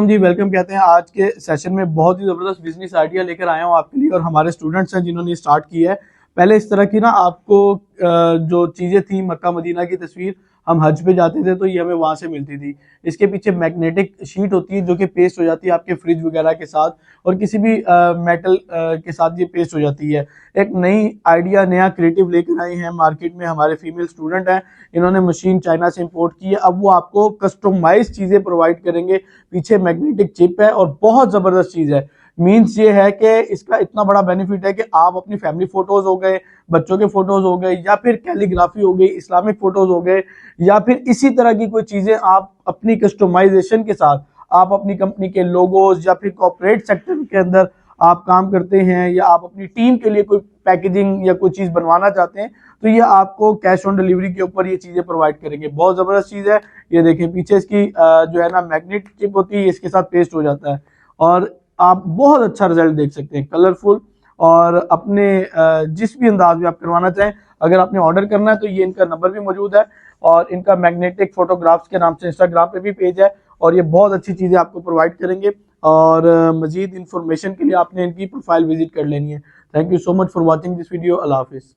हम जी वेलकम कहते हैं। आज के सेशन में बहुत ही ज़बरदस्त बिजनेस आइडिया लेकर आया हूँ आपके लिए और हमारे स्टूडेंट्स हैं जिन्होंने स्टार्ट किया है। पहले इस तरह की ना आपको जो चीज़ें थी मक्का मदीना की तस्वीर, हम हज पे जाते थे तो ये हमें वहाँ से मिलती थी। इसके पीछे मैग्नेटिक शीट होती है जो कि पेस्ट हो जाती है आपके फ्रिज वगैरह के साथ और किसी भी मेटल के साथ ये पेस्ट हो जाती है। एक नई आइडिया, नया क्रिएटिव लेकर आए हैं मार्केट में। हमारे फीमेल स्टूडेंट हैं, इन्होंने मशीन चाइना से इंपोर्ट की है। अब वो आपको कस्टमाइज चीज़ें प्रोवाइड करेंगे। पीछे मैग्नेटिक चिप है और बहुत ज़बरदस्त चीज़ है। मीन्स ये है कि इसका इतना बड़ा बेनिफिट है कि आप अपनी फैमिली फोटोज हो गए, बच्चों के फोटोज हो गए, या फिर कैलीग्राफी हो गई, इस्लामिक फोटोज हो गए, या फिर इसी तरह की कोई चीज़ें आप अपनी कस्टमाइजेशन के साथ, आप अपनी कंपनी के लोगोज या फिर कॉर्पोरेट सेक्टर के अंदर आप काम करते हैं, या आप अपनी टीम के लिए कोई पैकेजिंग या कोई चीज़ बनवाना चाहते हैं, तो ये आपको कैश ऑन डिलीवरी के ऊपर ये चीज़ें प्रोवाइड करेंगे। बहुत ज़बरदस्त चीज़ है। ये देखें, पीछे इसकी जो है ना मैग्नेट चिप होती है, इसके साथ पेस्ट हो जाता है और आप बहुत अच्छा रिजल्ट देख सकते हैं, कलरफुल। और अपने जिस भी अंदाज में आप करवाना चाहें, अगर आपने ऑर्डर करना है तो ये इनका नंबर भी मौजूद है और इनका मैग्नेटिक फोटोग्राफ्स के नाम से इंस्टाग्राम पे भी पेज है और ये बहुत अच्छी चीज़ें आपको प्रोवाइड करेंगे। और मजीद इंफॉर्मेशन के लिए आपने इनकी प्रोफाइल विजिट कर लेनी है। Thank you so much for watching this video. Allah हाफिज़।